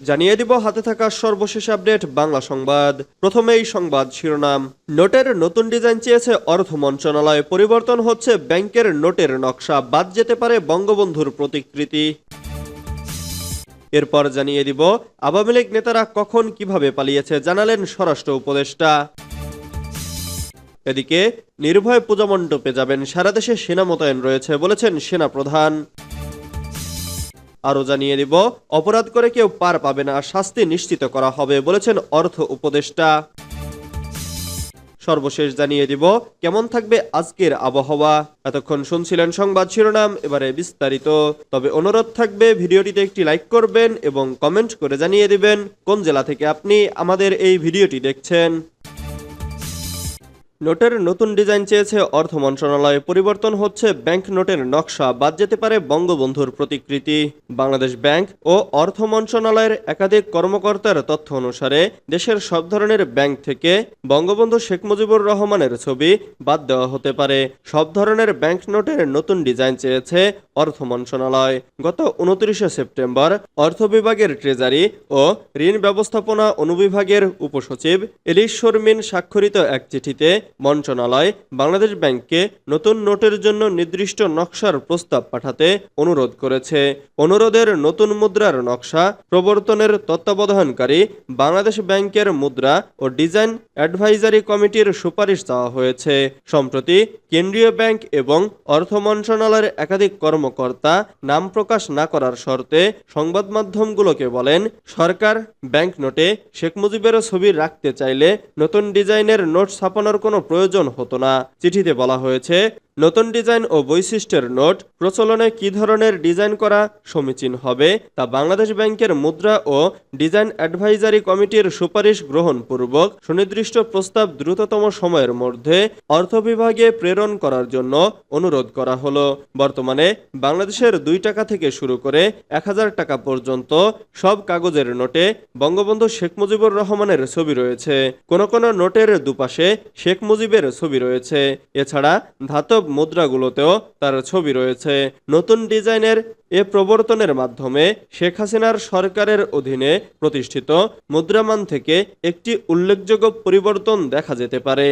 জানিয়ে দিব হাতে থাকা সর্বশেষ আপডেট বাংলা সংবাদ। প্রথমেই সংবাদ শিরোনাম। নোটের নতুন ডিজাইন চেয়েছে অর্থ মন্ত্রণালয়, পরিবর্তন হচ্ছে ব্যাংকের নোটের নকশা, বাদ যেতে পারে বঙ্গবন্ধুর প্রতিকৃতি। এরপর জানিয়ে দিব আওয়ামী লীগ নেতারা কখন কিভাবে পালিয়েছে, জানালেন স্বরাষ্ট্র উপদেষ্টা। এদিকে নির্ভয়ে পূজা মণ্ডপে যাবেন, সারা দেশে সেনা মোতায়েন রয়েছে বলেছেন সেনা প্রধান। আরও জানিয়ে দিব অপরাধ করে কেউ পার পাবে না, শাস্তি নিশ্চিত করা হবে বলেছেন অর্থ উপদেষ্টা। সর্বশেষ জানিয়ে দিব কেমন থাকবে আজকের আবহাওয়া। এতক্ষণ শুনছিলেন সংবাদ শিরোনাম, এবারে বিস্তারিত। তবে অনুরোধ থাকবে ভিডিওটিতে একটি লাইক করবেন এবং কমেন্ট করে জানিয়ে দিবেন কোন জেলা থেকে আপনি আমাদের এই ভিডিওটি দেখছেন। নোটের নতুন ডিজাইন চেয়েছে অর্থ মন্ত্রণালয়, পরিবর্তন হচ্ছে ব্যাংক নোটের নকশা, বাদ যেতে পারে বঙ্গবন্ধুর প্রতিকৃতি। বাংলাদেশ ব্যাংক ও অর্থ মন্ত্রণালয়ের একাধিক কর্মকর্তার তথ্য অনুসারে দেশের সব ধরনের ব্যাংক থেকে বঙ্গবন্ধু শেখ মুজিবুর রহমানের ছবি বাদ দেওয়া হতে পারে। সব ধরনের ব্যাংক নোটের নতুন ডিজাইন চেয়েছে অর্থ মন্ত্রণালয়। গত 29 সেপ্টেম্বর অর্থ বিভাগের ট্রেজারি ও ঋণ ব্যবস্থাপনা অনুবিভাগের উপসচিব এলিশ শর্মিন স্বাক্ষরিত এক চিঠিতে মন্ত্রণালয় বাংলাদেশ ব্যাংককে নতুন নোটের জন্য নির্দিষ্ট নকশার প্রস্তাব পাঠাতে অনুরোধ করেছে। অনুরোধের নতুন মুদ্রার নকশা প্রবর্তনের তত্ত্বাবধানকারী বাংলাদেশ ব্যাংকের মুদ্রা ও ডিজাইন অ্যাডভাইজারি কমিটির সুপারিশ চাওয়া হয়েছে। সম্প্রতি কেন্দ্রীয় ব্যাংক এবং অর্থ মন্ত্রণালয়ের একাধিক কর্মকর্তা নাম প্রকাশ না করার শর্তে সংবাদ মাধ্যমগুলোকে বলেন, সরকার ব্যাংক নোটে শেখ মুজিবের ছবি রাখতে চাইলে নতুন ডিজাইনের নোট ছাপানোর কোনো প্রয়োজন হতো না। চিঠিতে বলা হয়েছে, নতুন ডিজাইন ও বৈশিষ্ট্যের নোট প্রচলনে কি ধরনের ডিজাইন করা সমীচীন হবে তা বাংলাদেশ ব্যাংকের মুদ্রা ও ডিজাইন অ্যাডভাইজারি কমিটির সুপারিশ গ্রহণপূর্বক সুনির্দিষ্ট প্রস্তাব দ্রুততম সময়ের মধ্যে অর্থ বিভাগে প্রেরণ করার জন্য অনুরোধ করা হলো। বর্তমানে বাংলাদেশের 2 টাকা থেকে শুরু করে 1000 টাকা পর্যন্ত সব কাগজের নোটে বঙ্গবন্ধু শেখ মুজিবুর রহমানের ছবি রয়েছে। কোন কোন নোটের দুপাশে শেখ মুজিবের ছবি রয়েছে। এছাড়া ধাতব মুদ্রাগুলোতেও তার ছবি রয়েছে। নতুন ডিজাইনের এ প্রবর্তনের মাধ্যমে শেখ হাসিনার সরকারের অধীনে প্রতিষ্ঠিত মুদ্রামান থেকে একটি উল্লেখযোগ্য পরিবর্তন দেখা যেতে পারে।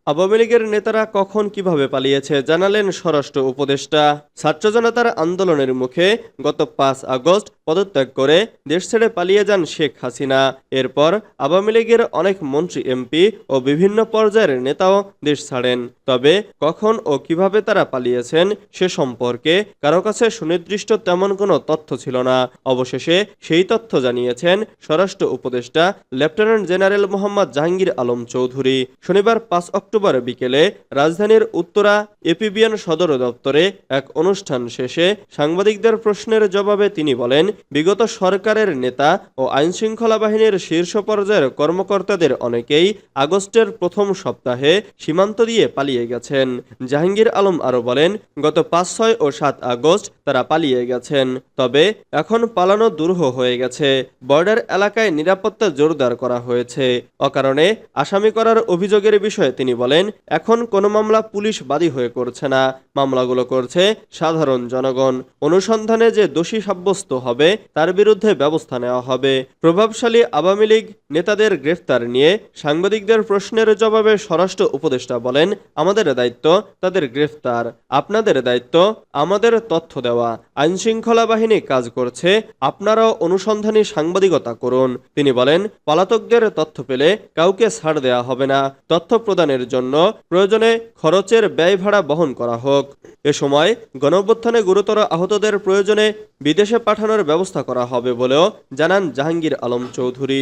আওয়ামী লীগের নেতারা কখন কিভাবে পালিয়েছে, জানালেন স্বরাষ্ট্র উপদেষ্টা। ছাত্র জনতার আন্দোলনের মুখে গত 5 আগস্ট পদত্যাগ করে দেশ ছেড়ে পালিয়ে যান শেখ হাসিনা। এরপর আওয়ামী লীগের অনেক মন্ত্রী, এমপি ও বিভিন্ন পর্যায়ের নেতাও দেশ ছাড়েন। তবে কখন ও কিভাবে তারা পালিয়েছেন সে সম্পর্কে কারো কাছে সুনির্দিষ্ট তেমন কোনো তথ্য ছিল না। অবশেষে সেই তথ্য জানিয়েছেন স্বরাষ্ট্র উপদেষ্টা লেফটেন্যান্ট জেনারেল মোহাম্মদ জাহাঙ্গীর আলম চৌধুরী। শনিবার 5 অক্টোবর বিকেলে রাজধানীর উত্তরা এপিবিএন সদর দপ্তরে এক অনুষ্ঠান শেষে সাংবাদিকদের প্রশ্নের জবাবে তিনি বলেন, বিগত সরকারের নেতা ও আইনশৃঙ্খলা বাহিনীর শীর্ষ পর্যায়ের কর্মকর্তাদের অনেকেই আগস্টের প্রথম সপ্তাহে সীমান্ত দিয়ে পালিয়ে গেছেন। জাহাঙ্গীর আলম আরও বলেন, গত 5, 6 ও 7 আগস্ট তারা পালিয়ে গেছেন। তবে এখন পালানো দুরূহ হয়ে গেছে। বর্ডার এলাকায় নিরাপত্তা জোরদার করা হয়েছে। অকারণে আসামি করার অভিযোগের বিষয়ে তিনি বলেন, এখন কোনো মামলা পুলিশ বাদী হয়ে করছে না, মামলাগুলো করছে সাধারণ জনগণ। অনুসন্ধানে যে দোষী সাব্যস্ত হবে তার বিরুদ্ধে ব্যবস্থা নেওয়া হবে। প্রভাবশালী আওয়ামী লীগ নেতাদের গ্রেফতার নিয়ে সাংবাদিকদের প্রশ্নের জবাবে স্বরাষ্ট্র উপদেষ্টা বলেন, আমাদের দায়িত্ব তাদের গ্রেফতার, আপনাদের দায়িত্ব আমাদের তথ্য দেওয়া। আইনশৃঙ্খলা বাহিনী কাজ করছে, আপনারাও অনুসন্ধানী সাংবাদিকতা করুন। তিনি বলেন, পলাতকদের তথ্য পেলে কাউকে ছাড় দেওয়া হবে না। তথ্য প্রদানের জন্য প্রয়োজনে খরচের ব্যয় ভাড়া বহন করা হোক। এ সময় গণঅভ্যুত্থানে গুরুতর আহতদের প্রয়োজনে বিদেশে পাঠানোর ব্যবস্থা করা হবে বলেও জানান জাহাঙ্গীর আলম চৌধুরী।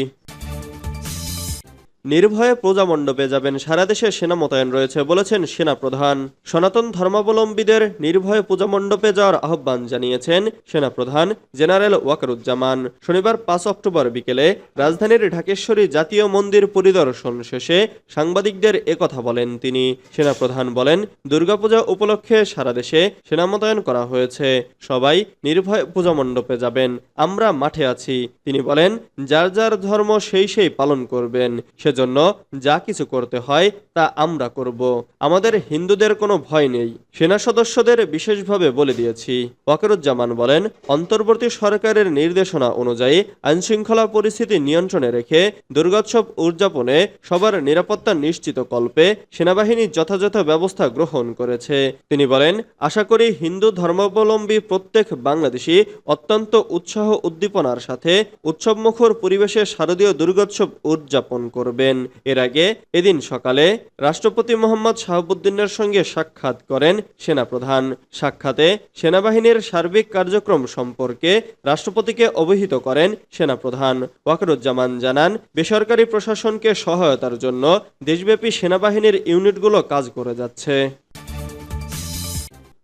নির্ভয়ে পূজা মণ্ডপে যাবেন, সারা দেশে সেনা মোতায়েন রয়েছে বলেছেন সেনা প্রধান। সনাতন ধর্মাবলম্বীদের নির্ভয়ে পূজা মণ্ডপে যাওয়ার আহ্বান জানিয়েছেন সেনা প্রধান জেনারেল ওয়াকারুজ্জামান। শনিবার 5 অক্টোবর বিকেলে রাজধানীর ঢাকেশ্বরী জাতীয় মন্দির পরিদর্শন শেষে সাংবাদিকদের একথা বলেন তিনি। সেনা প্রধান বলেন, দুর্গাপূজা উপলক্ষে সারা দেশে সেনা মোতায়েন করা হয়েছে, সবাই নির্ভয়ে পূজা মণ্ডপে যাবেন, আমরা মাঠে আছি। তিনি বলেন, যার যার ধর্ম সেই পালন করবেন, সেজন্য যা কিছু করতে হয় তা আমরা করব। আমাদের হিন্দুদের কোনো ভয় নেই, সেনা সদস্যদের বিশেষভাবে বলে দিয়েছি। ওয়াকারুজ্জামান বলেন, অন্তর্বর্তী সরকারের নির্দেশনা অনুযায়ী আইনশৃঙ্খলা পরিস্থিতি নিয়ন্ত্রণে রেখে দুর্গোৎসব উদযাপনে সবার নিরাপত্তা নিশ্চিত কল্পে সেনাবাহিনী যথাযথ ব্যবস্থা গ্রহণ করেছে। তিনি বলেন, আশা করি হিন্দু ধর্মাবলম্বী প্রত্যেক বাংলাদেশী অত্যন্ত উৎসাহ উদ্দীপনার সাথে উৎসবমুখর পরিবেশে শারদীয় দুর্গোৎসব উদযাপন করবেন। এর আগে এদিন সকালে রাষ্ট্রপতি মোহাম্মদ শাহাবুদ্দিনের সঙ্গে সাক্ষাৎ করেন সেনাপ্রধান। সাক্ষাতে সেনাবাহিনীর সার্বিক কার্যক্রম সম্পর্কে রাষ্ট্রপতিকে অবহিত করেন সেনাপ্রধান। ওয়াকারুজ্জামান জানান, বেসরকারি প্রশাসনকে সহায়তার জন্য দেশব্যাপী সেনাবাহিনীর ইউনিটগুলো কাজ করে যাচ্ছে।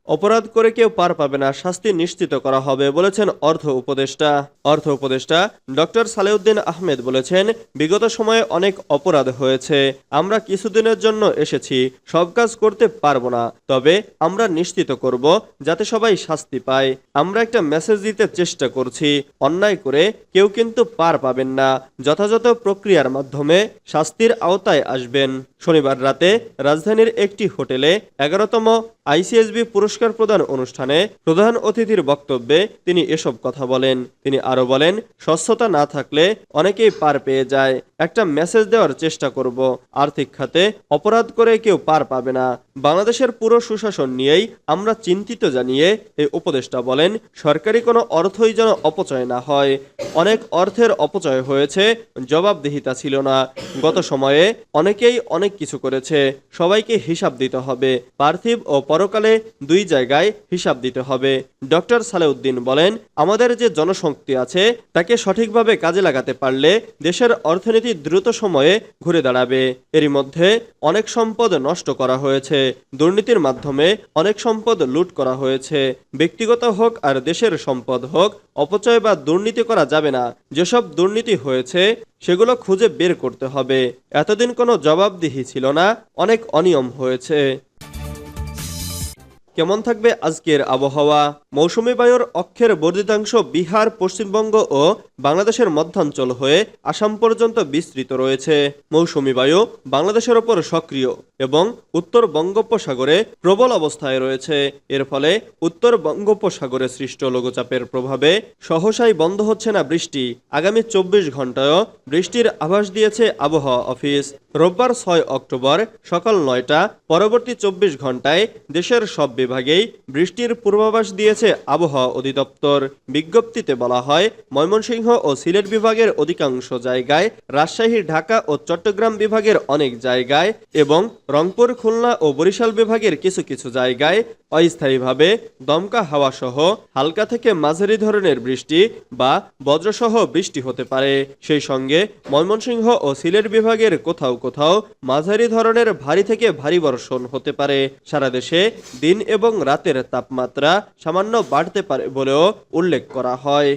অপরাধ করে কেউ পার পাবে না, শাস্তি নিশ্চিত করা হবে বলেছেন অর্থ উপদেষ্টা ডক্টর সালেউদ্দিন আহমেদ বলেছেন, বিগত সময়ে অনেক অপরাধ হয়েছে। আমরা কিছুদিনের জন্য এসেছি, সব কাজ করতে পারবো না, তবে আমরা নিশ্চিত করব যাতে সবাই শাস্তি পায়। আমরা একটা মেসেজ দিতে চেষ্টা করছি, অন্যায় করে কেউ কিন্তু পার পাবেন না, যথাযথ প্রক্রিয়ার মাধ্যমে শাস্তির আওতায় আসবেন। শনিবার রাতে রাজধানীর একটি হোটেলে 11তম আইসিএসবি পুরস্কার প্রদান অনুষ্ঠানে প্রধান অতিথির বক্তব্যে তিনি এসব কথা বলেন। তিনি আরো বলেন, স্বচ্ছতা না থাকলে অনেকেই পার পেয়ে যায়। একটা মেসেজ দেওয়ার চেষ্টা করব, আর্থিক খাতে অপরাধ করে কেউ পার পাবে না। বাংলাদেশের পুরো সুশাসন নিয়েই আমরা চিন্তিত জানিয়ে এই উপদেষ্টা বলেন, সরকারি কোনো অর্থই যেন অপচয় না হয়। অনেক অর্থের অপচয় হয়েছে, জবাবদিহিতা ছিল না। গত সময়ে অনেকেই অনেক কিছু করেছে, সবাইকে হিসাব দিতে হবে। পার্থিব ও পরকালে দুই জায়গায় হিসাব দিতে হবে। ডক্টর সালেউদ্দিন বলেন, আমাদের যে জনশক্তি আছে তাকে সঠিকভাবে কাজে লাগাতে পারলে দেশের অর্থনীতি দ্রুত সময়ে ঘুরে দাঁড়াবে। এরই মধ্যে অনেক সম্পদ নষ্ট করা হয়েছে, দুর্নীতির মাধ্যমে অনেক সম্পদ লুট করা হয়েছে। ব্যক্তিগত হোক আর দেশের সম্পদ হোক, অপচয় বা দুর্নীতি করা যাবে না। যেসব দুর্নীতি হয়েছে সেগুলো খুঁজে বের করতে হবে। এতদিন কোনো জবাবদিহি ছিল না, অনেক অনিয়ম হয়েছে। কেমন থাকবে আজকের আবহাওয়া? মৌসুমী বায়ুর অক্ষের বর্ধিতাংশ বিহার, পশ্চিমবঙ্গ ও বাংলাদেশের মধ্যাঞ্চল হয়ে আসাম পর্যন্ত বিস্তৃত রয়েছে। মৌসুমী বায়ু বাংলাদেশের ওপর সক্রিয় এবং উত্তর বঙ্গোপসাগরে প্রবল অবস্থায় রয়েছে। এর ফলে উত্তর বঙ্গোপসাগরে সৃষ্ট লঘুচাপের প্রভাবে সহসাই বন্ধ হচ্ছে না বৃষ্টি। আগামী 24 ঘন্টায়ও বৃষ্টির আভাস দিয়েছে আবহাওয়া অফিস। রোববার 6 অক্টোবর সকাল 9টা, পরবর্তী 24 ঘন্টায় দেশের সব বিভাগেই বৃষ্টির পূর্বাভাস দিয়েছে আবহাওয়া অধিদপ্তর। বিজ্ঞপ্তিতে বলা হয়, ময়মনসিংহ ও সিলেট বিভাগের অধিকাংশ জায়গায়, রাজশাহী, ঢাকা ও চট্টগ্রাম বিভাগের অনেক জায়গায় এবং রংপুর, খুলনা ও বরিশাল বিভাগের কিছু কিছু জায়গায় অস্থায়ীভাবে দমকা হাওয়া সহ হালকা থেকে মাঝারি ধরনের বৃষ্টি বা বজ্রসহ বৃষ্টি হতে পারে। সেই সঙ্গে ময়মনসিংহ ও সিলেট বিভাগের কোথাও কোথাও মাঝারি ধরনের ভারী থেকে ভারী বর্ষণ হতে পারে। সারা দেশে দিন এবং রাতের তাপমাত্রা সামান্য বাড়তে পারে বলেও উল্লেখ করা হয়।